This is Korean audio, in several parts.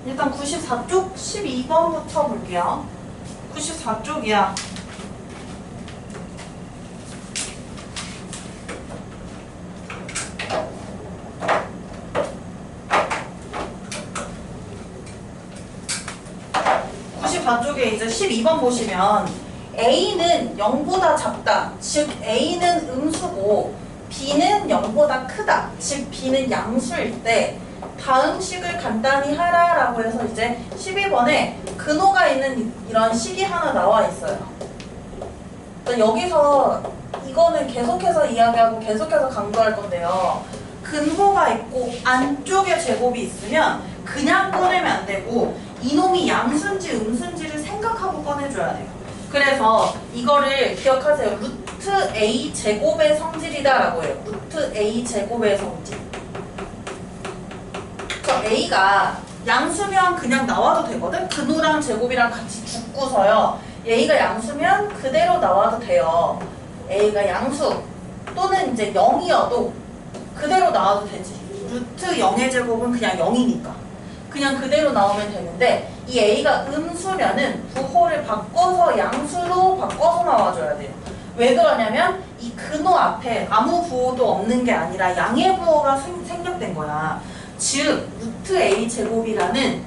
일단 94쪽 12번부터 볼게요. 94쪽이야. 쪽에 이제 12번 보시면 A는 0보다 작다. 즉 A는 음수고 B는 0보다 크다. 즉 B는 양수일 때 다음 식을 간단히 하라라고 해서 이제 12번에 근호가 있는 이런 식이 하나 나와 있어요. 여기서 이거는 계속해서 이야기하고 계속해서 강조할 건데요. 근호가 있고 안쪽에 제곱이 있으면 그냥 꺼내면 안 되고 이놈이 양수인지 음수인지를 생각하고 꺼내줘야 돼요. 그래서 이거를 기억하세요. 루트 A 제곱의 성질이다 라고 해요. 루트 A 제곱의 성질. 저 A가 양수면 그냥 나와도 되거든? 근호랑 제곱이랑 같이 죽고서요. A가 양수면 그대로 나와도 돼요. A가 양수 또는 이제 0이어도 그대로 나와도 되지. 루트 0의 제곱은 그냥 0이니까. 그냥 그대로 나오면 되는데 이 A가 음수면은 부호를 바꿔서 양수로 바꿔서 나와줘야 돼요. 왜 그러냐면 이 근호 앞에 아무 부호도 없는 게 아니라 양의 부호가 생략된 거야. 즉 루트 A 제곱이라는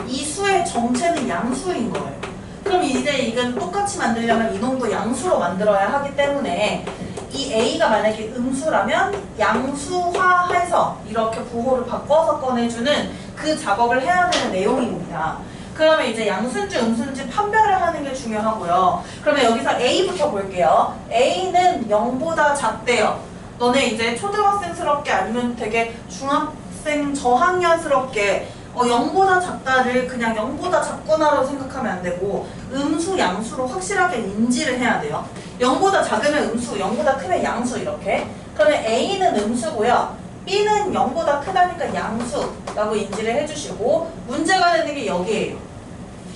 이 수의 정체는 양수인 거예요. 그럼 이제 이건 똑같이 만들려면 이놈도 양수로 만들어야 하기 때문에 이 A가 만약에 음수라면 양수화해서 이렇게 부호를 바꿔서 꺼내주는 그 작업을 해야 되는 내용입니다. 그러면 이제 양수인지 음수인지 판별을 하는 게 중요하고요. 그러면 여기서 A부터 볼게요. A는 0보다 작대요. 너네 이제 초등학생스럽게 아니면 되게 중학생 저학년스럽게 0보다 작다를 그냥 0보다 작구나로 생각하면 안 되고 음수, 양수로 확실하게 인지를 해야 돼요. 0보다 작으면 음수, 0보다 크면 양수 이렇게. 그러면 A는 음수고요. B는 0보다 크다니까 양수라고 인지를 해주시고 문제가 되는 게 여기에요.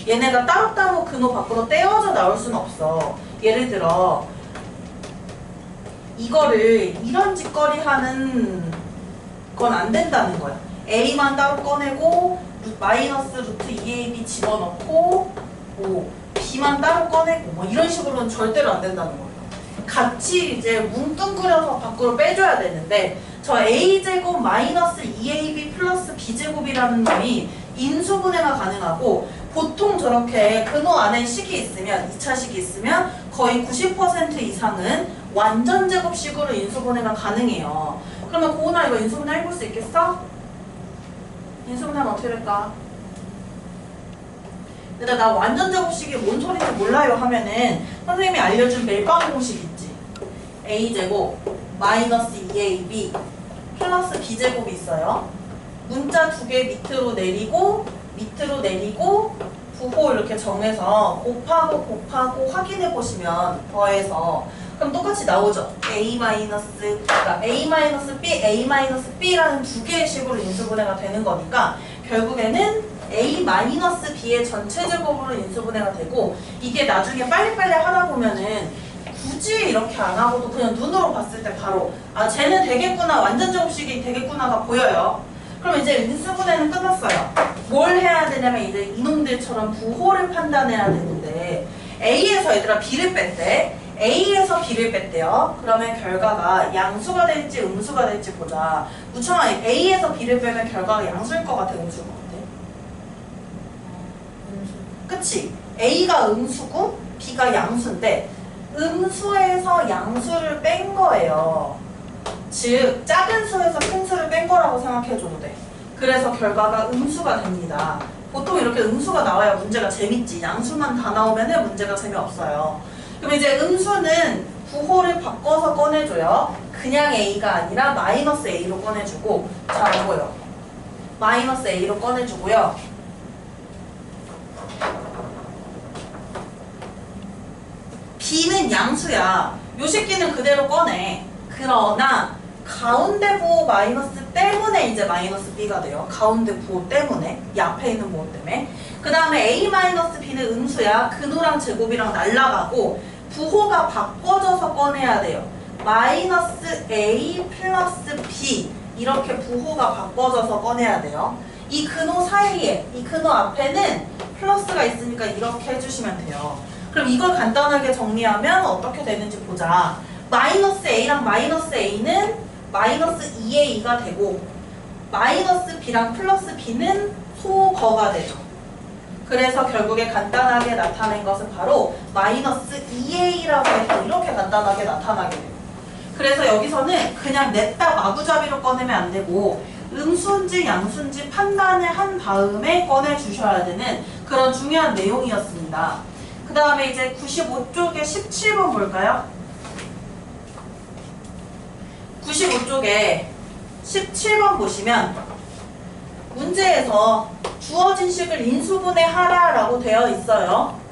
얘네가 따로따로 근호 밖으로 떼어져 나올 수는 없어. 예를 들어 이거를 이런 짓거리 하는 건 안 된다는 거야. A만 따로 꺼내고 마이너스 루트 2AB 집어넣고 뭐 B만 따로 꺼내고 뭐 이런 식으로는 절대로 안 된다는 거예요. 같이 이제 뭉뚱그려서 밖으로 빼줘야 되는데 저 A제곱 마이너스 2AB 플러스 B제곱이라는 놈이 인수분해가 가능하고 보통 저렇게 근호 안에 식이 있으면 2차 식이 있으면 거의 90% 이상은 완전 제곱식으로 인수분해가 가능해요. 그러면 고은아 이거 인수분해 해볼 수 있겠어? 인수분해는 어떻게 될까? 근데 나 완전 제곱식이 뭔 소리인지 몰라요 하면은 선생님이 알려준 멜빵 공식 있지? A제곱 마이너스 2AB 플러스 B제곱이 있어요. 문자 두 개 밑으로 내리고 부호 이렇게 정해서 곱하고 확인해 보시면 더해서 그럼 똑같이 나오죠. 그러니까 A-B, 두 개의 식으로 인수분해가 되는 거니까 결국에는 A-B의 전체 제곱으로 인수분해가 되고 이게 나중에 빨리빨리 하다 보면은 굳이 이렇게 안 하고도 그냥 눈으로 봤을 때 바로 아 쟤는 되겠구나 완전 제곱식이 되겠구나가 보여요. 그럼 이제 인수분해는 끝났어요. 뭘 해야 되냐면 이제 이놈들처럼 부호를 판단해야 되는데 A에서 얘들아 B를 뺐대. A에서 B를 뺐대요. 그러면 결과가 양수가 될지 음수가 될지 보자. 무청아 A에서 B를 빼면 결과가 양수일 것 같아 음수일 것 같아? 그치? A가 음수고 B가 양수인데 음수에서 양수를 뺀 거예요. 즉 작은 수에서 큰 수를 뺀 거라고 생각해줘도 돼. 그래서 결과가 음수가 됩니다. 보통 이렇게 음수가 나와야 문제가 재밌지. 양수만 다 나오면 문제가 재미없어요. 그럼 이제 음수는 부호를 바꿔서 꺼내줘요. 그냥 A가 아니라 마이너스 A로 꺼내주고 자 이거요. 마이너스 A로 꺼내주고요. B는 양수야. 요 새끼는 그대로 꺼내. 그러나 가운데 부호 마이너스 때문에 이제 마이너스 B가 돼요. 가운데 부호 때문에. 이 앞에 있는 부호 때문에. 그 다음에 A-B는 음수야. 근호랑 제곱이랑 날라가고 부호가 바꿔져서 꺼내야 돼요. 마이너스 A 플러스 B 이렇게 부호가 바꿔져서 꺼내야 돼요. 이 근호 사이에, 이 근호 앞에는 플러스가 있으니까 이렇게 해주시면 돼요. 그럼 이걸 간단하게 정리하면 어떻게 되는지 보자. 마이너스 A랑 마이너스 A는 마이너스 2의 2가 되고 마이너스 B랑 플러스 B는 소거가 되죠. 그래서 결국에 간단하게 나타낸 것은 바로 마이너스 2A라고 해서 이렇게 간단하게 나타나게 돼요. 그래서 여기서는 그냥 냈다 마구잡이로 꺼내면 안 되고 음수인지 양수인지 판단을 한 다음에 꺼내주셔야 되는 그런 중요한 내용이었습니다. 그 다음에 이제 95쪽에 17번 볼까요? 95쪽에 17번 보시면 문제에서 주어진 식을 인수분해하라 라고 되어 있어요.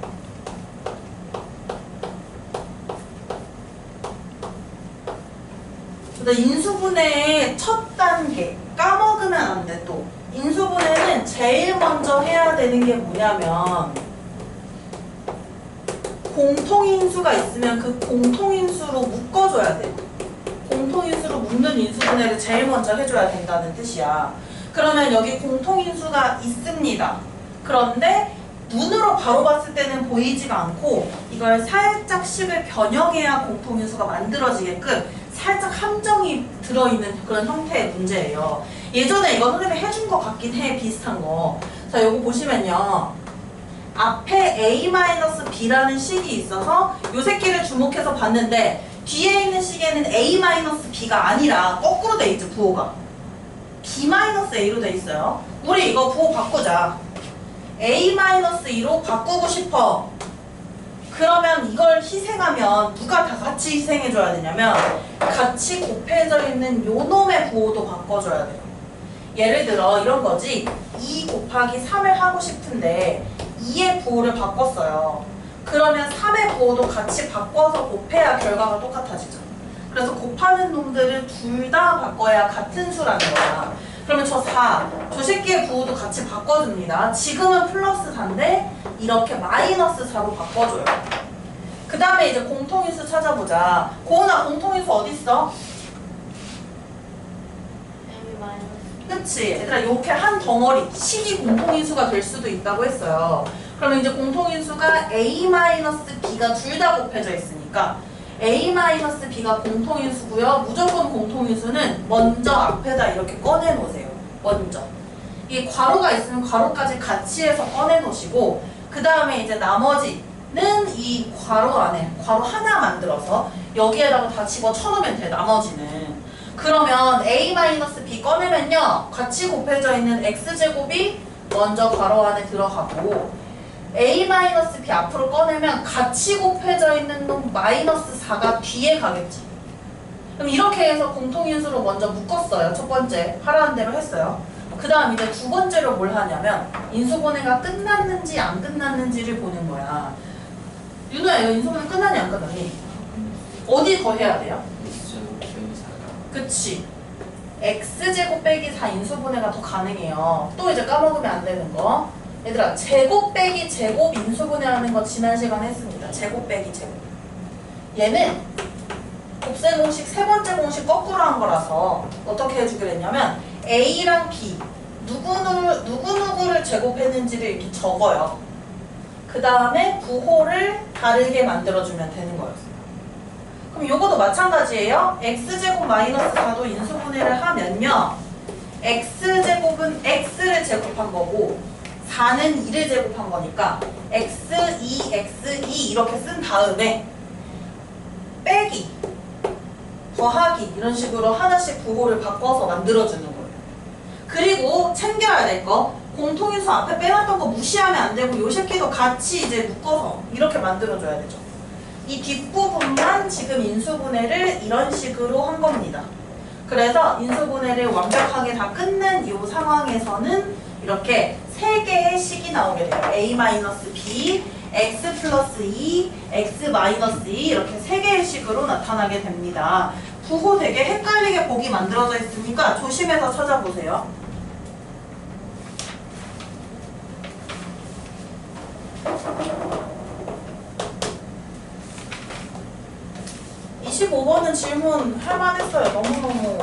인수분해의 첫 단계 까먹으면 안 돼. 또 인수분해는 제일 먼저 해야 되는 게 뭐냐면 공통인수가 있으면 그 공통인수로 묶어줘야 돼. 공통인수로 묶는 인수분해를 제일 먼저 해줘야 된다는 뜻이야. 그러면 여기 공통인수가 있습니다. 그런데 눈으로 바로 봤을 때는 보이지가 않고 이걸 살짝 식을 변형해야 공통인수가 만들어지게끔 살짝 함정이 들어있는 그런 형태의 문제예요. 예전에 이거 선생님이 해준 것 같긴 해. 비슷한 거. 자, 요거 보시면요. 앞에 A-B라는 식이 있어서 요 새끼를 주목해서 봤는데 뒤에 있는 식에는 A-B가 아니라 거꾸로 돼 있죠. 부호가. B-A로 돼 있어요. 우리 이거 부호 바꾸자. A-2로 바꾸고 싶어. 그러면 이걸 희생하면 누가 다 같이 희생해줘야 되냐면 같이 곱해져 있는 요 놈의 부호도 바꿔줘야 돼요. 예를 들어 이런 거지. 2 곱하기 3을 하고 싶은데 2의 부호를 바꿨어요. 그러면 3의 부호도 같이 바꿔서 곱해야 결과가 똑같아지죠. 그래서 곱하는 놈들을 둘 다 바꿔야 같은 수라는 거야. 그러면 저 4, 저 새끼의 부호도 같이 바꿔줍니다. 지금은 플러스 4인데 이렇게 마이너스 4로 바꿔줘요. 그 다음에 이제 공통인수 찾아보자. 고은아, 공통인수 어딨어? 그치? 얘들아, 이렇게 한 덩어리 식이 공통인수가 될 수도 있다고 했어요. 그러면 이제 공통인수가 A-B가 둘 다 곱해져 있으니까 A-B가 공통인수고요. 무조건 공통인수는 먼저 앞에다 이렇게 꺼내 놓으세요. 먼저. 이게 괄호가 있으면 괄호까지 같이 해서 꺼내 놓으시고 그 다음에 이제 나머지는 이 괄호 안에 괄호 하나 만들어서 여기에다가 다 집어 쳐놓으면 돼요. 나머지는. 그러면 A-B 꺼내면요. 같이 곱해져 있는 X제곱이 먼저 괄호 안에 들어가고 A-B 앞으로 꺼내면 같이 곱해져 있는 놈 마이너스 4가 뒤에 가겠지. 그럼 이렇게 해서 공통인수로 먼저 묶었어요. 첫 번째 하라는 대로 했어요. 그 다음 이제 두 번째로 뭘 하냐면 인수분해가 끝났는지 안 끝났는지를 보는 거야. 윤호야, 이거 인수분해 끝나니 안 끝나니? 어디 더 해야 돼요? 그치. X제곱 빼기 4 인수분해가 더 가능해요. 또 이제 까먹으면 안 되는 거. 얘들아, 제곱 빼기 제곱 인수분해하는 거 지난 시간에 했습니다. 제곱 빼기 제곱. 얘는 곱셈 공식 세 번째 공식 거꾸로 한 거라서 어떻게 해주기로 했냐면 A랑 B 누구누구를 제곱했는지를 이렇게 적어요. 그 다음에 부호를 다르게 만들어주면 되는 거였어요. 그럼 요거도 마찬가지예요. X제곱 마이너스 4도 인수분해를 하면요. X제곱은 X를 제곱한 거고 4는 2를 제곱한 거니까 X2, X2 이렇게 쓴 다음에 빼기, 더하기 이런 식으로 하나씩 부호를 바꿔서 만들어주는 거예요. 그리고 챙겨야 될 거 공통인수 앞에 빼놨던 거 무시하면 안 되고 요 새끼도 같이 이제 묶어서 이렇게 만들어줘야 되죠. 이 뒷부분만 지금 인수분해를 이런 식으로 한 겁니다. 그래서 인수분해를 완벽하게 다 끝낸 이 상황에서는 이렇게 3개의 식이 나오게 돼요. A-B, X 플러스 2, X 마이너스 2 이렇게 3개의 식으로 나타나게 됩니다. 부호 되게 헷갈리게 보기 만들어져 있으니까 조심해서 찾아보세요. (25번은) 질문 할만했어요. 너무너무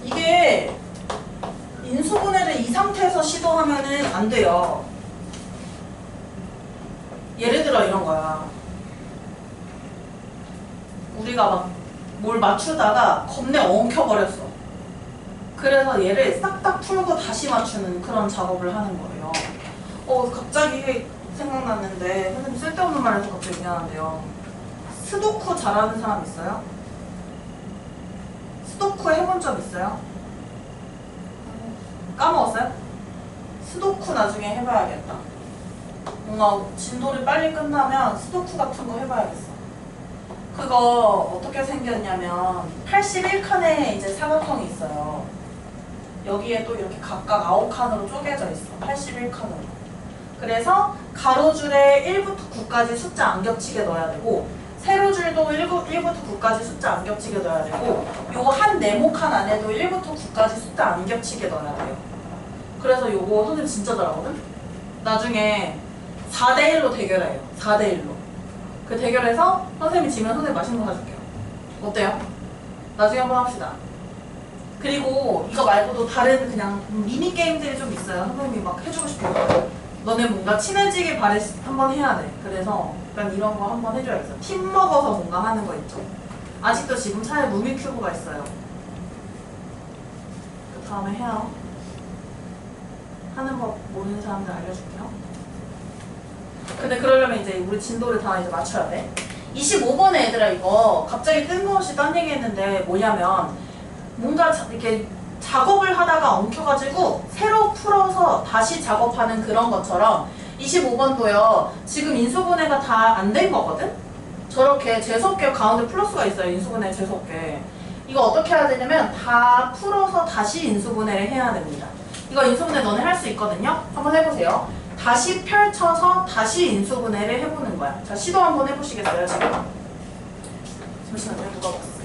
이게 인수분해를 이 상태에서 시도하면은 안 돼요. 예를 들어 이런 거야. 우리가 막 뭘 맞추다가 겁내 엉켜버렸어. 그래서 얘를 싹 다 풀고 다시 맞추는 그런 작업을 하는 거예요. 갑자기 생각났는데 선생님 쓸데없는 말 해서 갑자기 미안한데요. 스도쿠 잘하는 사람 있어요? 스도쿠 해본 적 있어요? 까먹었어요? 스도쿠 나중에 해봐야겠다. 뭔가 진도를 빨리 끝나면 스도쿠 같은 거 해봐야겠어. 그거 어떻게 생겼냐면 81칸에 이제 사각형이 있어요. 여기에 또 이렇게 각각 9칸으로 쪼개져 있어. 81칸으로. 그래서 가로줄에 1부터 9까지 숫자 안 겹치게 넣어야 되고 세로줄도 1부터 9까지 숫자 안 겹치게 넣어야 되고 요 한 네모칸 안에도 1부터 9까지 숫자 안 겹치게 넣어야 돼요. 그래서 요거 선생님 진짜 잘하거든? 나중에 4대1로 대결해요. 4대1로. 그 대결해서 선생님이 지면 선생님 맛있는 거 사줄게요. 어때요? 나중에 한번 합시다. 그리고 이거 말고도 다른 그냥 미니게임들이 좀 있어요. 선생님이 막 해주고 싶어요. 너네 뭔가 친해지길 한번 해야 돼. 그래서 약간 이런 거 한번 해줘야겠어. 팀 먹어서 뭔가 하는 거 있죠. 아직도 지금 차에 루미큐브가 있어요. 그 다음에 해요. 하는 법 모르는 사람들 알려줄게요. 근데 그러려면 이제 우리 진도를 다 이제 맞춰야 돼. 25번에 얘들아 이거 갑자기 뜬금없이 딴 얘기 했는데 뭐냐면 뭔가 이렇게 작업을 하다가 엉켜가지고 새로 풀어서 다시 작업하는 그런 것처럼 25번도요. 지금 인수분해가 다 안 된 거거든? 저렇게 재수없게 가운데 플러스가 있어요. 인수분해 재수없게. 이거 어떻게 해야 되냐면 다 풀어서 다시 인수분해를 해야 됩니다. 이거 인수분해 너네 할 수 있거든요? 한번 해보세요. 다시 펼쳐서 다시 인수분해를 해보는 거야. 자, 시도 한번 해보시겠어요, 지금? 잠시만요, 누가 봤어요?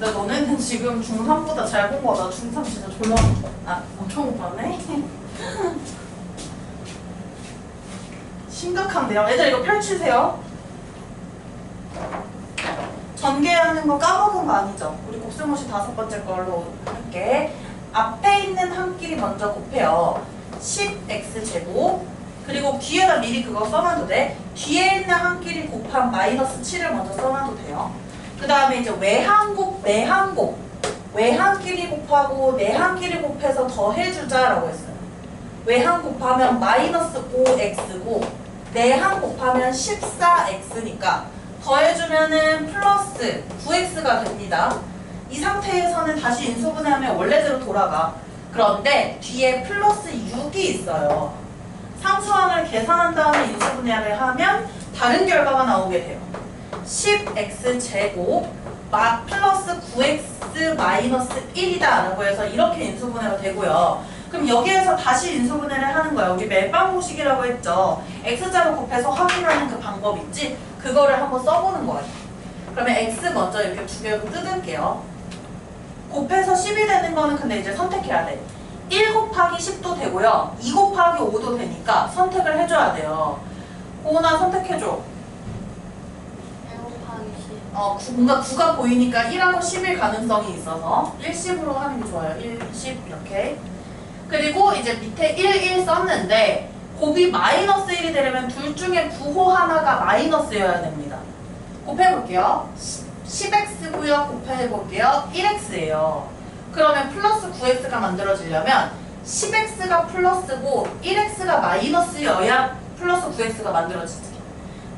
근데 너네는 지금 중3보다 잘 본 거다. 중3 진짜 졸라 엄청 못 봤네. 심각한데요. 애들 이거 펼치세요. 전개하는 거 까먹은 거 아니죠? 우리 곱셈없이 5번째 걸로 할게. 앞에 있는 한 끼리 먼저 곱해요. 10x제곱. 그리고 뒤에다 미리 그거 써놔도 돼. 뒤에 있는 한 끼리 곱한 마이너스 7을 먼저 써놔도 돼요. 그 다음에 이제 외항곱, 내항곱. 외항끼리 곱하고 내항끼리 곱해서 더해주자라고 했어요. 외항 곱하면 마이너스 5x고 내항 곱하면 14x니까 더해주면은 플러스 9x가 됩니다. 이 상태에서는 다시 인수분해하면 원래대로 돌아가. 그런데 뒤에 플러스 6이 있어요. 상수항을 계산한 다음에 인수분해를 하면 다른 결과가 나오게 돼요. 10x제곱 플러스 9x 마이너스 1이다 라고 해서 이렇게 인수분해가 되고요. 그럼 여기에서 다시 인수분해를 하는 거예요. 우리 멜빵공식이라고 했죠. x자로 곱해서 확인하는 그 방법 있지? 그거를 한번 써보는 거예요. 그러면 x 먼저 이렇게 두 개로 뜯을게요. 곱해서 10이 되는 거는 근데 이제 선택해야 돼. 1 곱하기 10도 되고요. 2 곱하기 5도 되니까 선택을 해줘야 돼요. 고은아 선택해줘. 뭔가 9가 보이니까 1하고 10일 가능성이 있어서 1, 10으로 하는 게 좋아요. 1, 10 이렇게. 그리고 이제 밑에 1, 1 썼는데 곱이 마이너스 1이 되려면 둘 중에 부호 하나가 마이너스여야 됩니다. 곱해볼게요. 10x고요. 곱해볼게요. 1x예요. 그러면 플러스 9x가 만들어지려면 10x가 플러스고 1x가 마이너스여야 플러스 9x가 만들어지지.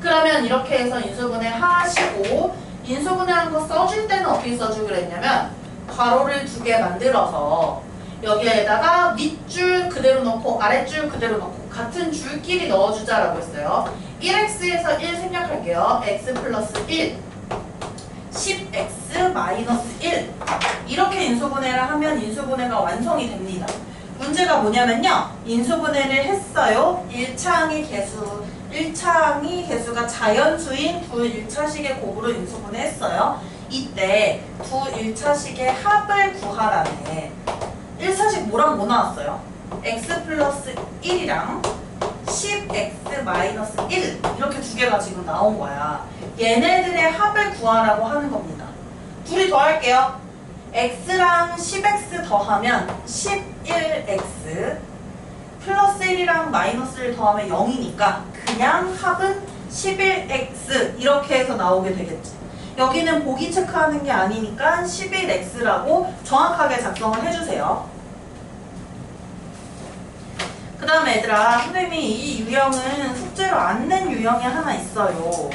그러면 이렇게 해서 인수분해 하시고 인수분해하는 거 써줄 때는 어떻게 써주기로 했냐면 괄호를 2개 만들어서 여기에다가 밑줄 그대로 넣고 아랫줄 그대로 넣고 같은 줄끼리 넣어주자라고 했어요. 1x에서 1 생략할게요. x 플러스 1 10x 마이너스 1 이렇게 인수분해를 하면 인수분해가 완성이 됩니다. 문제가 뭐냐면요. 인수분해를 했어요. 1차항의 개수가 자연수인 두 1차식의 곱으로 인수분해 했어요. 이때 두 1차식의 합을 구하라네. 1차식 뭐랑 뭐 나왔어요? x 플러스 1이랑 10x 마이너스 1 이렇게 두 개가 지금 나온 거야. 얘네들의 합을 구하라고 하는 겁니다. 둘이 더할게요. x랑 10x 더하면 11x 플러스 1이랑 마이너스 1 더하면 0이니까 그냥 합은 11x 이렇게 해서 나오게 되겠지. 여기는 보기 체크하는 게 아니니까 11x라고 정확하게 작성을 해주세요. 그 다음에 얘들아, 선생님이 이 유형은 숙제로 안 낸 유형이 하나 있어요.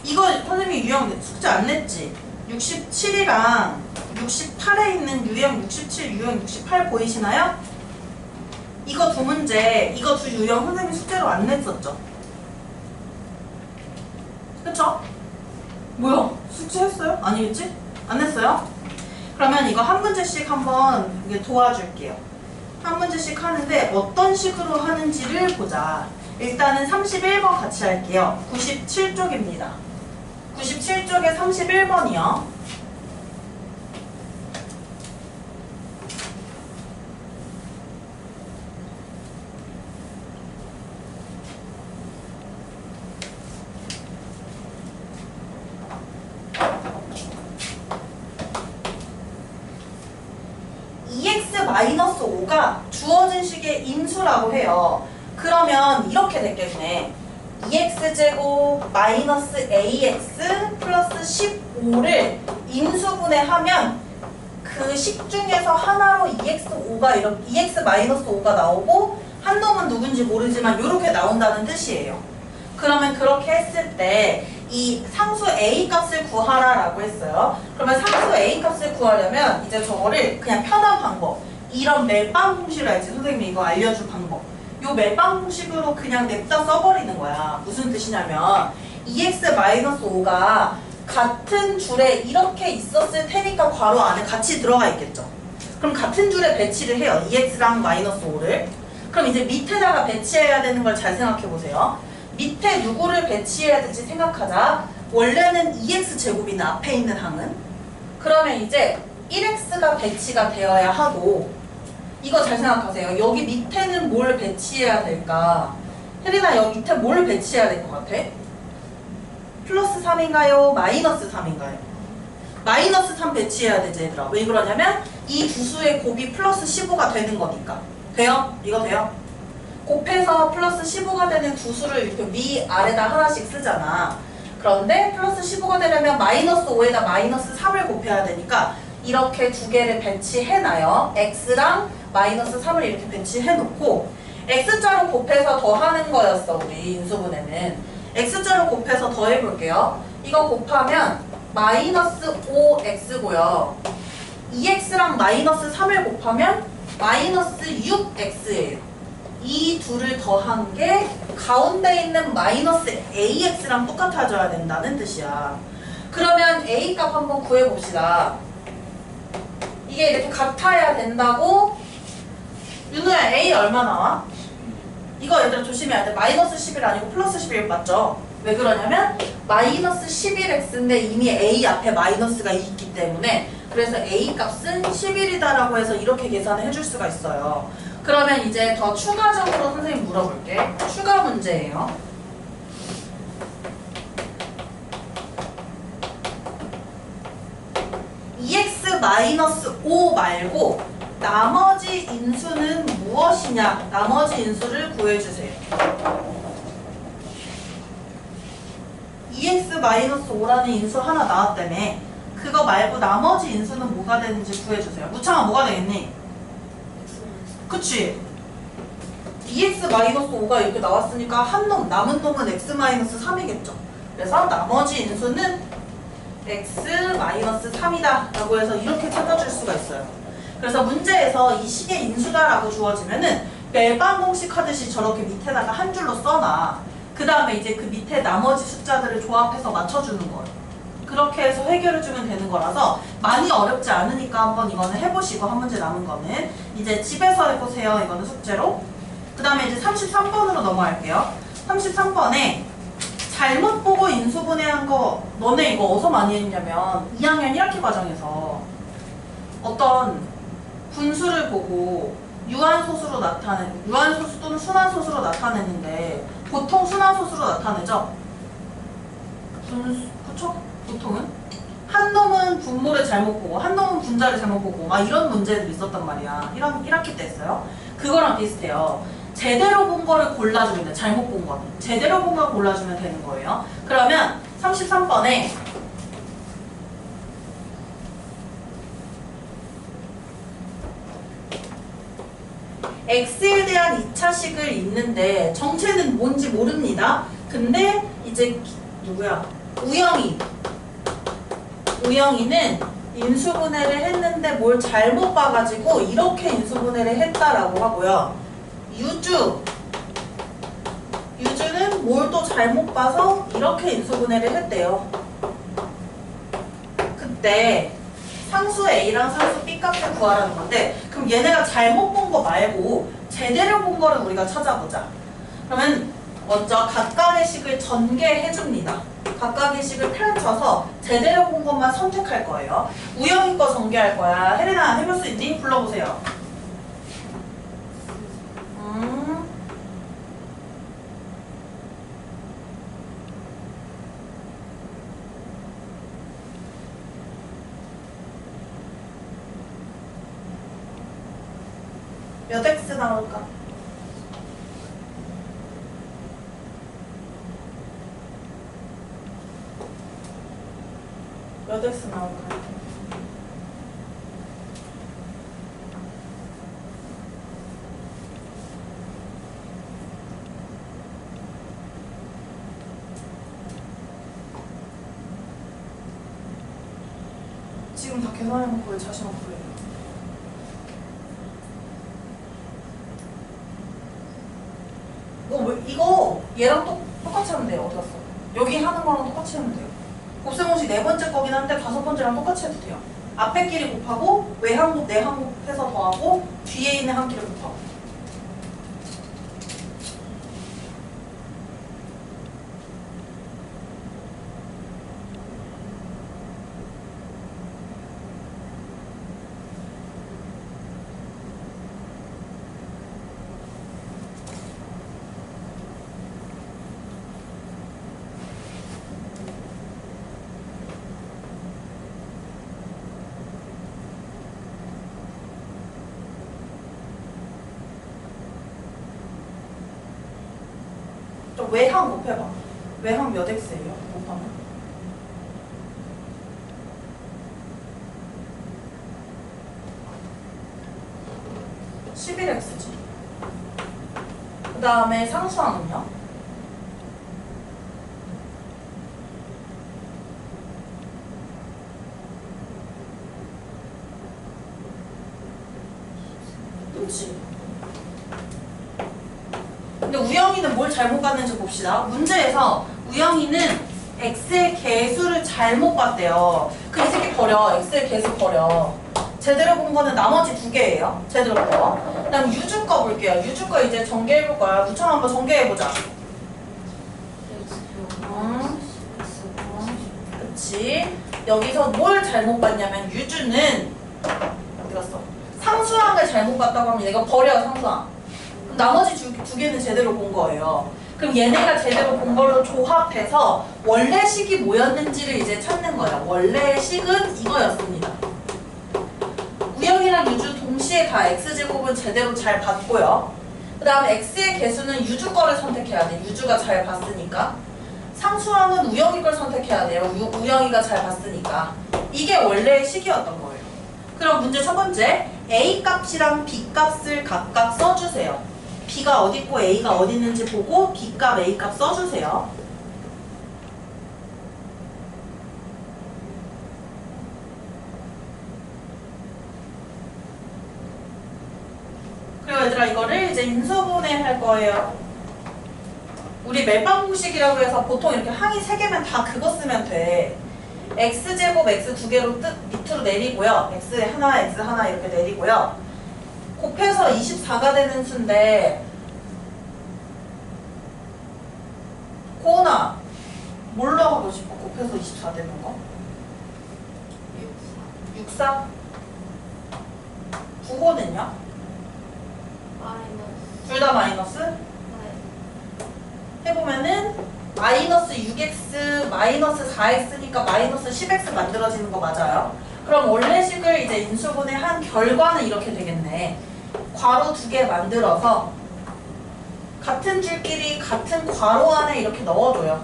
이거 선생님이 유형 숙제 안 냈지? 67이랑 68에 있는 유형 67, 유형 68 보이시나요? 이거 두 문제, 이거 두 유형 선생님이 숙제로 안 냈었죠? 그쵸? 뭐야? 숙제했어요? 아니겠지? 안 냈어요? 그러면 이거 한 문제씩 한번 도와줄게요. 한 문제씩 하는데 어떤 식으로 하는지를 보자. 일단은 31번 같이 할게요. 97쪽입니다. 97쪽에 31번이요. -5가 주어진 식의 인수라고 해요. 그러면 이렇게 됐겠네. 2x제곱 마이너스 ax 플러스 15를 인수분해하면 그 식 중에서 하나로 2x5가 이렇게 2x 마이너스 5가 나오고 한 놈은 누군지 모르지만 이렇게 나온다는 뜻이에요. 그러면 그렇게 했을 때 이 상수 a 값을 구하라라고 했어요. 그러면 상수 a 값을 구하려면 이제 저거를 그냥 편한 방법, 이런 멜빵 공식을 알지? 선생님이 이거 알려줄 방법. 요 멜빵 공식으로 그냥 냅다 써버리는 거야. 무슨 뜻이냐면 2x-5가 같은 줄에 이렇게 있었을 테니까 괄호 안에 같이 들어가 있겠죠. 그럼 같은 줄에 배치를 해요. 2x랑 -5를. 그럼 이제 밑에다가 배치해야 되는 걸 잘 생각해 보세요. 밑에 누구를 배치해야 될지 생각하자. 원래는 2x제곱이나 앞에 있는 항은. 그러면 이제 1x가 배치가 되어야 하고 이거 잘 생각하세요. 여기 밑에는 뭘 배치해야 될까? 혜린아 여기 밑에 뭘 배치해야 될 것 같아? 플러스 3인가요? 마이너스 3인가요? 마이너스 3 배치해야 되지 얘들아. 왜 그러냐면 이 두 수의 곱이 플러스 15가 되는 거니까. 돼요? 이거 돼요? 곱해서 플러스 15가 되는 두 수를 이렇게 위아래다 하나씩 쓰잖아. 그런데 플러스 15가 되려면 마이너스 5에다 마이너스 3을 곱해야 되니까 이렇게 두 개를 배치해놔요. x랑 마이너스 3을 이렇게 배치해놓고 x자로 곱해서 더하는 거였어. 우리 인수분해는 x자로 곱해서 더해볼게요. 이거 곱하면 마이너스 5x고요 2x랑 마이너스 3을 곱하면 마이너스 6x예요. 이 둘을 더한 게 가운데 있는 마이너스 ax랑 똑같아져야 된다는 뜻이야. 그러면 a 값 한번 구해봅시다. 이게 이렇게 같아야 된다고. 윤우야 a 얼마 나와? 이거 얘들아 조심해야 돼. 마이너스 11 아니고 플러스 11 맞죠? 왜 그러냐면 마이너스 11x인데 이미 a 앞에 마이너스가 있기 때문에 그래서 a 값은 11이다라고 해서 이렇게 계산을 해줄 수가 있어요. 그러면 이제 더 추가적으로 선생님 물어볼게. 추가 문제예요. 2x-5 말고 나머지 인수는 무엇이냐? 나머지 인수를 구해주세요. 2x-5라는 인수 하나 나왔다며. 그거 말고 나머지 인수는 뭐가 되는지 구해주세요. 무창아 뭐가 되겠니? 그치? 2x-5가 이렇게 나왔으니까 한 놈, 남은 놈은 x-3이겠죠. 그래서 나머지 인수는 x-3이다 라고 해서 이렇게 찾아줄 수가 있어요. 그래서 문제에서 이 식의 인수다 라고 주어지면은 멜반 공식 하듯이 저렇게 밑에다가 한 줄로 써놔. 그 다음에 이제 그 밑에 나머지 숫자들을 조합해서 맞춰주는 거예요. 그렇게 해서 해결해주면 되는 거라서 많이 어렵지 않으니까 한번 이거는 해보시고 한 문제 남은 거는 이제 집에서 해보세요. 이거는 숙제로. 그 다음에 이제 33번으로 넘어갈게요. 33번에 잘못 보고 인수분해한 거 너네 이거 어디서 많이 했냐면 2학년 1학기 과정에서 어떤 분수를 보고 유한소수로 나타내는 유한소수 또는 순환소수로 나타내는데 보통 순환소수로 나타내죠? 그쵸? 보통은? 한 놈은 분모를 잘못 보고 한 놈은 분자를 잘못 보고 막 이런 문제들이 있었단 말이야. 1학기 때 했어요. 그거랑 비슷해요. 제대로 본 거를 골라주면 돼. 잘못 본 거는. 제대로 본 걸 골라주면 되는 거예요. 그러면 33번에 x에 대한 2차식을 있는데 정체는 뭔지 모릅니다. 근데 이제 누구야? 우영이는 인수분해를 했는데 뭘 잘못 봐가지고 이렇게 인수분해를 했다라고 하고요. 유주는 뭘 또 잘못 봐서 이렇게 인수분해를 했대요. 그때 상수 A랑 상수 B 값을 구하라는 건데 그럼 얘네가 잘못 본 거 말고 제대로 본 거를 우리가 찾아보자. 그러면 먼저 각각의 식을 전개해줍니다. 각각의 식을 펼쳐서 제대로 본 것만 선택할 거예요. 우영이 거 전개할 거야. 혜린아 해볼 수 있니? 불러보세요. 몇 x 나올까? 몇 x 나올까? 지금 다 계산해놓고 왜 자신 없어? 이거 얘랑 똑같이 하면 돼요. 어디 갔어? 여기 하는 거랑 똑같이 하면 돼요. 곱셈공식 네 번째 거긴 한데 다섯 번째랑 똑같이 해도 돼요. 앞에 끼리 곱하고 외항곱 내항곱 해서 더하고 뒤에 있는 한 끼리 곱하고. 그럼 외항 곱해봐. 외항 몇 x예요? 곱하면? 11x지. 그 다음에 상수항은요? 그렇지. 근데 우영이는 뭘 잘못 봤는지 봅시다. 문제에서 우영이는 x의 개수를 잘못 봤대요. 그 이 새끼 버려. x의 개수 버려. 제대로 본 거는 나머지 두 개예요. 제대로 본 거. 그다음 유주 거 볼게요. 유주 거 이제 전개해 볼 거야. 무청 한번 전개해 보자. 그치. 여기서 뭘 잘못 봤냐면 유주는 어디 갔어? 상수항을 잘못 봤다고 하면 얘가 버려 상수항. 그럼 나머지 두 개는 제대로 본 거예요. 그럼 얘네가 제대로 본 걸로 조합해서 원래 식이 뭐였는지를 이제 찾는 거야. 원래 식은 이거였습니다. 우영이랑 유주 동시에 다 x제곱은 제대로 잘 봤고요. 그 다음에 x의 개수는 유주 거를 선택해야 돼. 유주가 잘 봤으니까. 상수항은 우영이 걸 선택해야 돼요. 우영이가 잘 봤으니까. 이게 원래의 식이었던 거예요. 그럼 문제 첫 번째. a 값이랑 b 값을 각각 써주세요. b가 어디 있고 a가 어디 있는지 보고 b 값, a 값 써주세요. 그리고 얘들아 이거를 이제 인수분해 할 거예요. 우리 멜빵공식이라고 해서 보통 이렇게 항이 3개면 다 그거 쓰면 돼. x제곱 x 2개로 밑으로 내리고요. x 하나, x 하나 이렇게 내리고요. 곱해서 24가 되는 수인데 고은아 뭘로 하고 싶어? 곱해서 24 되는 거? 64? 9호는요? 둘 다 마이너스? 해보면은 마이너스 6x 마이너스 4x니까 마이너스 10x 만들어지는 거 맞아요? 그럼 원래식을 이제 인수분해한 결과는 이렇게 되겠네. 괄호 2개 만들어서 같은 줄끼리 같은 괄호 안에 이렇게 넣어줘요.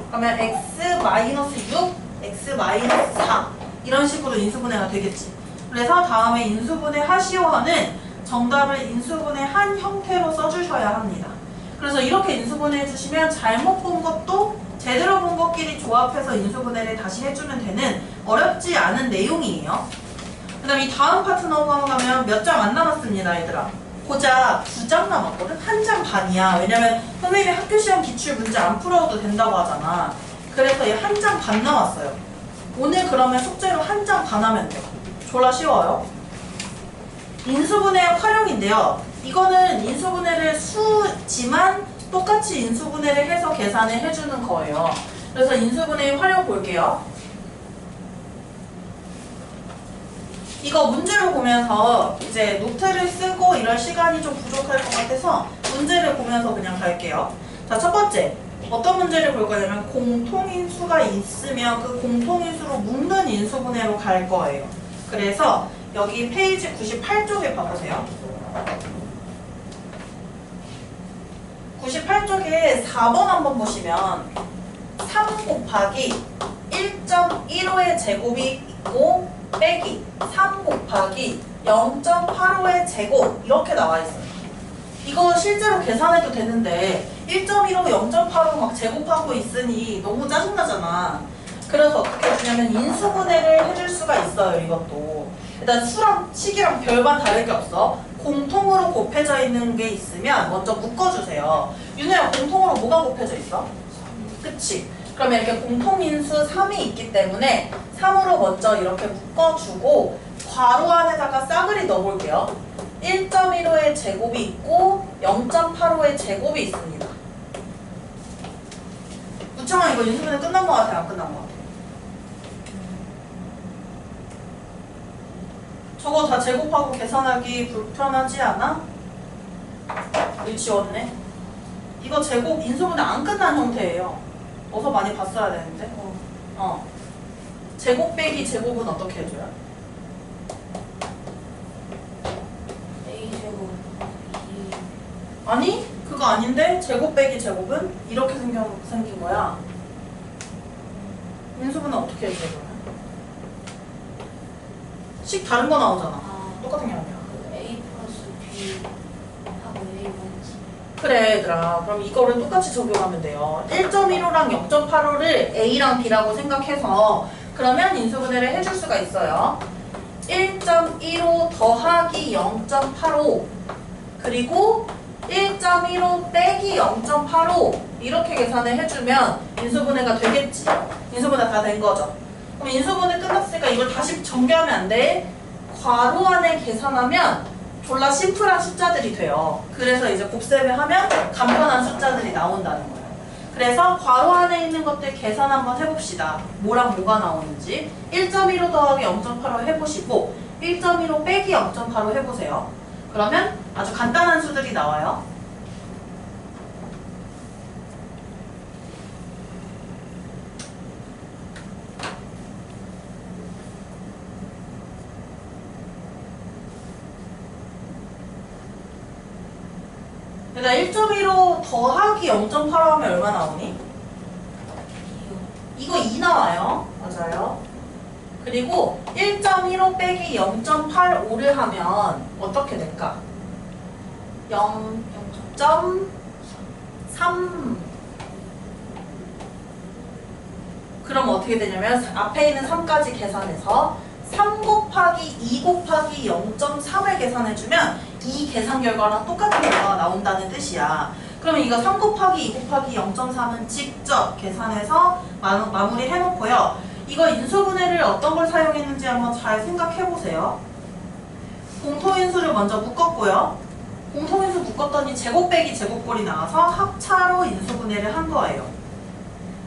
그러면 x 마이너스 6, x 마이너스 4 이런 식으로 인수분해가 되겠지. 그래서 다음에 인수분해 하시오는 정답을 인수분해한 형태로 써주셔야 합니다. 그래서 이렇게 인수분해 해주시면 잘못 본 것도 제대로 본 것끼리 조합해서 인수분해를 다시 해주면 되는 어렵지 않은 내용이에요. 그 다음 이 다음 파트 넘어가면 몇 장 안 남았습니다 얘들아. 고작 2장 남았거든? 1장 반이야. 왜냐면 선생님이 학교시험 기출 문제 안 풀어도 된다고 하잖아. 그래서 얘 1장 반 남았어요. 오늘 그러면 숙제로 1장 반 하면 돼요. 졸라 쉬워요. 인수분해형 활용인데요. 이거는 인수분해를 수지만 똑같이 인수분해를 해서 계산을 해주는 거예요. 그래서 인수분해형 활용 볼게요. 이거 문제를 보면서 이제 노트를 쓰고 이럴 시간이 좀 부족할 것 같아서 문제를 보면서 그냥 갈게요. 자, 첫 번째. 어떤 문제를 볼 거냐면 공통인수가 있으면 그 공통인수로 묶는 인수분해로 갈 거예요. 그래서 여기 페이지 98쪽에 봐보세요. 98쪽에 4번 한번 보시면 3 곱하기 1.15의 제곱이 있고 빼기 3 곱하기 0.85의 제곱 이렇게 나와 있어요. 이거 실제로 계산해도 되는데 1.15, 0.85 막 제곱하고 있으니 너무 짜증나잖아. 그래서 어떻게 해주냐면 인수분해를 해줄 수가 있어요. 이것도 일단 수랑 식이랑 별반 다를 게 없어. 공통으로 곱해져 있는 게 있으면 먼저 묶어주세요. 윤혜야 공통으로 뭐가 곱해져 있어? 그치? 그러면 이렇게 공통인수 3이 있기 때문에 3으로 먼저 이렇게 묶어주고 괄호 안에다가 싸그리 넣어볼게요. 1.15의 제곱이 있고 0.85의 제곱이 있습니다. 무청아 이거 인수분해 끝난 거 같아? 안 끝난 거 같아? 저거 다 제곱하고 계산하기 불편하지 않아? 이거 지웠네. 이거 제곱 인수분해 안 끝난 형태예요. 어서 많이 봤어야 되는데. 제곱 빼기 제곱은 어떻게 해줘요? A제곱 아니 그거 그거 아닌데 제곱 빼기 제곱은 이렇게 생긴 거야. 인수분해 어떻게 해야 돼 그러면? 식 다른 거 나오잖아. 똑같은 게 아니야. A 플러스 B 하고 A 마이너스 그래 얘들아, 그럼 이거를 똑같이 적용하면 돼요. 1.15랑 0.85를 A랑 B라고 생각해서 그러면 인수분해를 해줄 수가 있어요. 1.15 더하기 0.85 그리고 1.15 빼기 0.85 이렇게 계산을 해주면 인수분해가 되겠지. 인수분해 다 된 거죠. 그럼 인수분해 끝났으니까 이걸 다시 정리하면 안 돼. 괄호 안에 계산하면 졸라 심플한 숫자들이 돼요. 그래서 이제 곱셈을 하면 간편한 숫자들이 나온다는 거예요. 그래서 괄호 안에 있는 것들 계산 한번 해봅시다. 뭐랑 뭐가 나오는지. 1.15 더하기 0.85 해보시고 1.15 빼기 0.85 해보세요. 그러면 아주 간단한 수들이 나와요. 그러니까 1.15 더하기 0.85 하면 얼마 나오니? 이거 2 나와요. 맞아요. 그리고 1.15 빼기 0.85를 하면 어떻게 될까? 0.3 그럼 어떻게 되냐면 앞에 있는 3까지 계산해서 3 곱하기 2 곱하기 0.3을 계산해주면 이 계산 결과랑 똑같은 결과가 나온다는 뜻이야. 그러면 이거 3 곱하기 2 곱하기 0.3은 직접 계산해서 마무리 해놓고요. 이거 인수분해를 어떤 걸 사용했는지 한번 잘 생각해보세요. 공통인수를 먼저 묶었고요. 공통인수 묶었더니 제곱 빼기 제곱꼴이 나와서 합차로 인수분해를 한 거예요.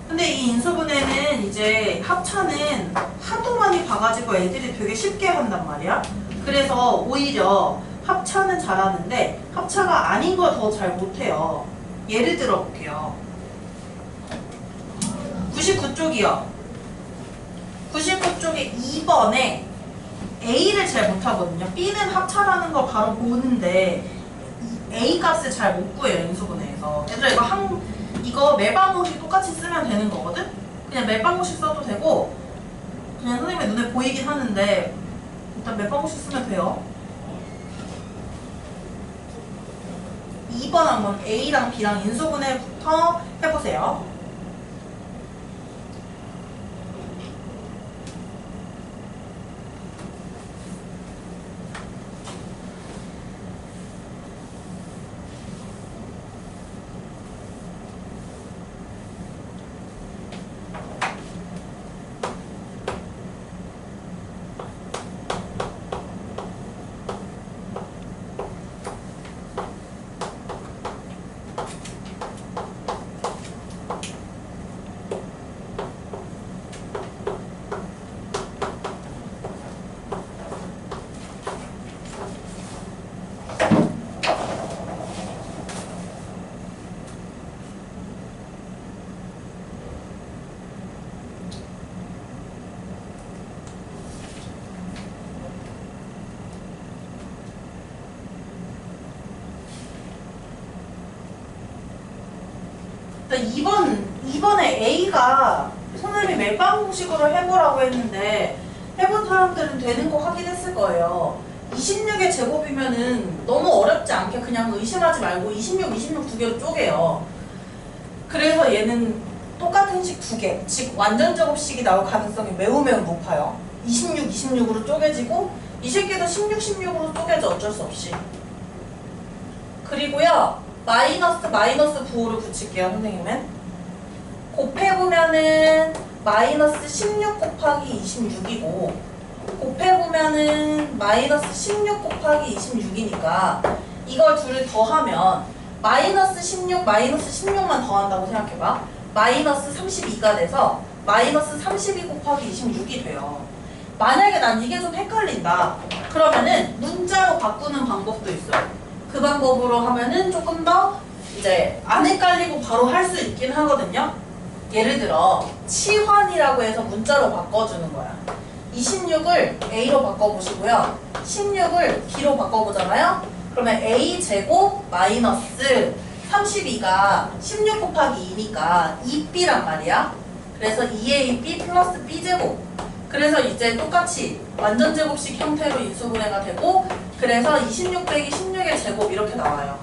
근데 이 인수분해는 이제 합차는 하도 많이 봐가지고 애들이 되게 쉽게 한단 말이야. 그래서 오히려 합차는 잘하는데 합차가 아닌 걸 더 잘 못해요. 예를 들어 볼게요. 99쪽이요. 99쪽에 2번에 A를 잘 못하거든요. B는 합차라는 걸 바로 보는데 A 값을 잘 못 구해요. 인수분해에서. 얘들아 이거 멜방울식 똑같이 쓰면 되는 거거든? 그냥 멜방울식 써도 되고 그냥 선생님의 눈에 보이긴 하는데 일단 멜방울식 쓰면 돼요. 2번 한번 A랑 B랑 인수분해부터 해보세요. 이번에 A가 선생님이 멜방식으로 해보라고 했는데 해본 사람들은 되는 거 확인했을 거예요. 26의 제곱이면은 너무 어렵지 않게 그냥 의심하지 말고 26 두 개로 쪼개요. 그래서 얘는 똑같은 식 두 개, 즉 완전 제곱식이 나올 가능성이 매우 높아요. 26으로 쪼개지고 이 새끼도 16으로 쪼개져 어쩔 수 없이. 그리고요 마이너스 부호를 붙일게요. 선생님은 곱해보면은 마이너스 16 곱하기 26이고 곱해보면은 마이너스 16 곱하기 26이니까 이걸 둘을 더하면 마이너스 16만 더한다고 생각해봐. 마이너스 32가 돼서 마이너스 32 곱하기 26이 돼요. 만약에 난 이게 좀 헷갈린다. 그러면은 문자로 바꾸는 방법도 있어요. 그 방법으로 하면은 조금 더 이제 안 헷갈리고 바로 할 수 있긴 하거든요. 예를 들어 치환이라고 해서 문자로 바꿔주는 거야. 26을 A로 바꿔보시고요. 16을 B로 바꿔보잖아요. 그러면 A 제곱 마이너스 32가 16 곱하기 2니까 2b란 말이야. 그래서 2ab 플러스 b제곱. 그래서 이제 똑같이 완전제곱식 형태로 인수분해가 되고 그래서 26 빼기 16의 제곱 이렇게 나와요.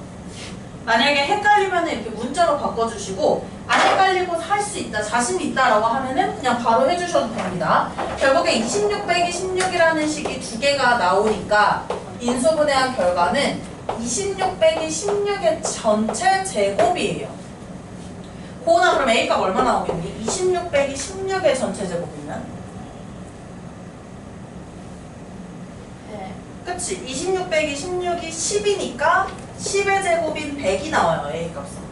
만약에 헷갈리면 이렇게 문자로 바꿔주시고 안 헷갈리고 할 수 있다, 자신 있다라고 하면은 그냥 바로 해주셔도 됩니다. 결국에 26 빼기 16이라는 식이 두 개가 나오니까 인수분해한 결과는 26 빼기 16의 전체 제곱이에요. 고은아 그럼 A값 얼마 나오겠니? 26 빼기 16의 전체 제곱이면? 네. 그치? 26 빼기 16이 10이니까 10의 제곱인 100이 나와요. A값은.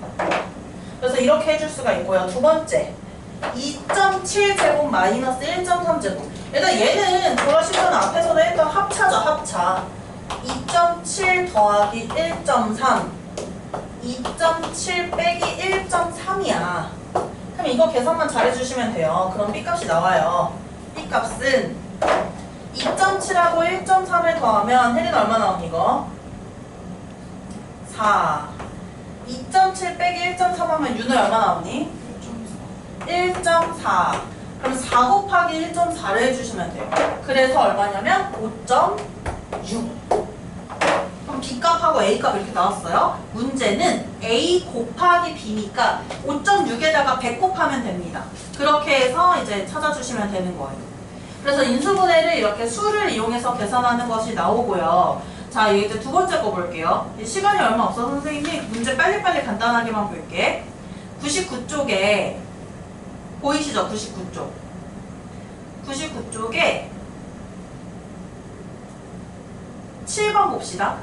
그래서 이렇게 해줄 수가 있고요. 두 번째 2.7제곱 마이너스 1.3제곱. 일단 얘는 돌아시면 앞에서도 했던 합차죠. 합차. 2.7 더하기 1.3 2.7 빼기 1.3이야. 그럼 이거 계산만 잘해주시면 돼요. 그럼 B값이 나와요. B값은 2.7하고 1.3을 더하면 혜린 얼마 나오니 이거? 4. 2.7 빼기 1.3 하면 U는 얼마 나오니? 1.4. 그럼 4 곱하기 1.4를 해주시면 돼요. 그래서 얼마냐면 5.6. 그럼 B값하고 A값 이렇게 나왔어요. 문제는 A 곱하기 B니까 5.6에다가 100 곱하면 됩니다. 그렇게 해서 이제 찾아주시면 되는 거예요. 그래서 인수분해를 이렇게 수를 이용해서 계산하는 것이 나오고요. 자, 이제 두 번째 거 볼게요. 시간이 얼마 없어서 선생님이 문제 빨리빨리 간단하게만 볼게. 99쪽에 보이시죠? 99쪽. 99쪽에 7번 봅시다.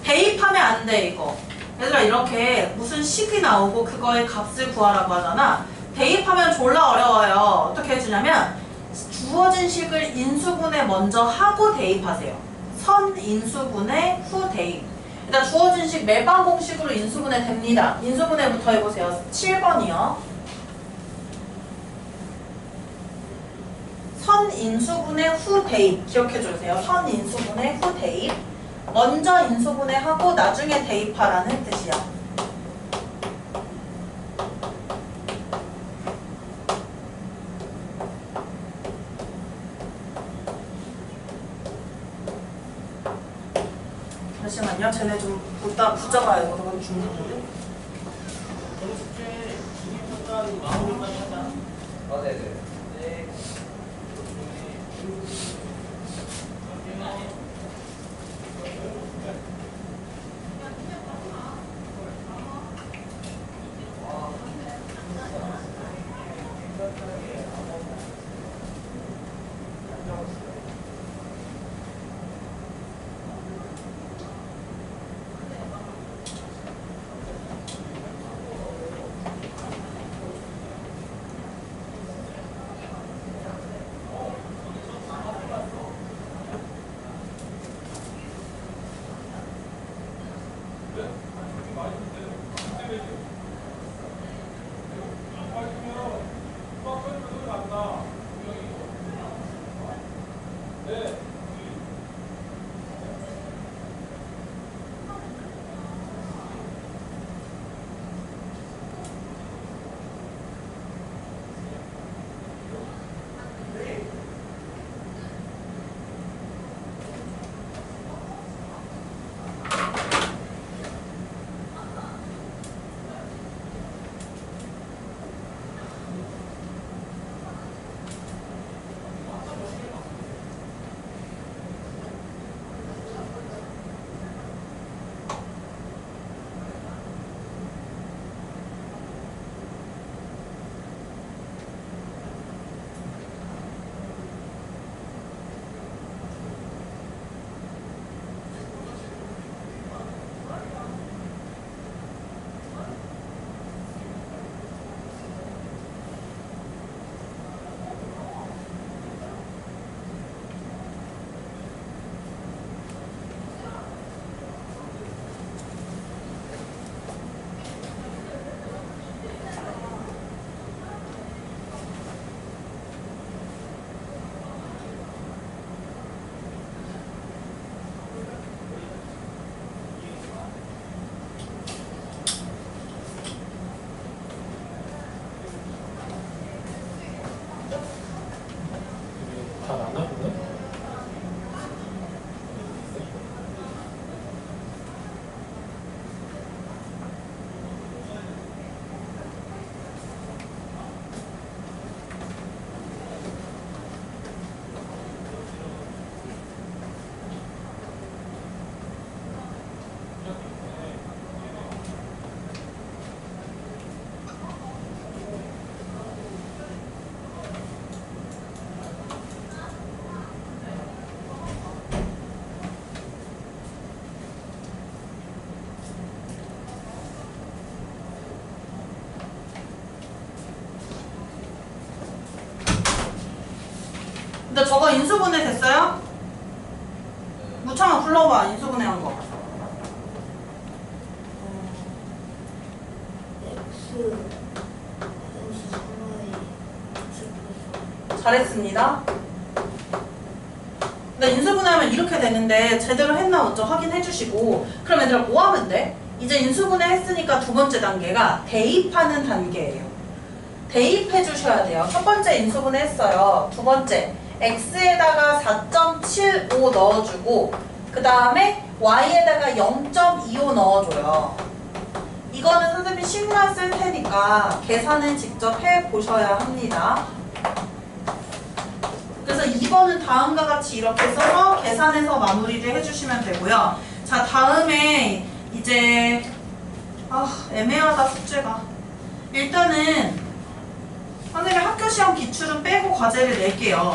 대입하면 안 돼, 이거. 얘들아, 이렇게 무슨 식이 나오고 그거의 값을 구하라고 하잖아. 대입하면 졸라 어려워요. 어떻게 해주냐면 주어진 식을 인수분해 먼저 하고 대입하세요. 선 인수분해 후 대입. 일단 주어진 식 멜반 공식으로 인수분해 됩니다. 인수분해부터 해보세요. 7번이요. 선 인수분해 후 대입. 기억해주세요. 선 인수분해 후 대입. 먼저 인수분해하고 나중에 대입하라는 뜻이야. 잠시만요. 쟤네 좀 보다 붙잡아야 되고 그건 중요한데. 네네. 저거 인수분해 됐어요? 무창아 불러봐. 인수분해 한 거. X 잘했습니다. 근데 인수분해하면 이렇게 되는데 제대로 했나 먼저 확인해 주시고. 그럼 얘들아 뭐 하면 돼? 이제 인수분해 했으니까 두 번째 단계가 대입하는 단계예요. 대입해 주셔야 돼요. 첫 번째 인수분해 했어요. 두 번째 x에다가 4.75 넣어주고 그 다음에 y에다가 0.25 넣어줘요. 이거는 선생님이 식만 쓸 테니까 계산은 직접 해보셔야 합니다. 그래서 2번은 다음과 같이 이렇게 써서 계산해서 마무리를 해주시면 되고요. 자, 다음에 이제 애매하다 숙제가. 일단은 선생님이 학교시험 기출은 빼고 과제를 낼게요.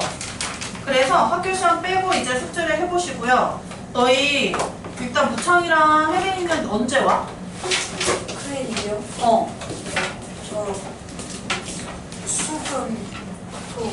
그래서 학교시험 빼고 이제 숙제를 해보시고요. 너희 일단 무창이랑 혜린이는 언제 와? 크레딧이요? 어. 저 수금 또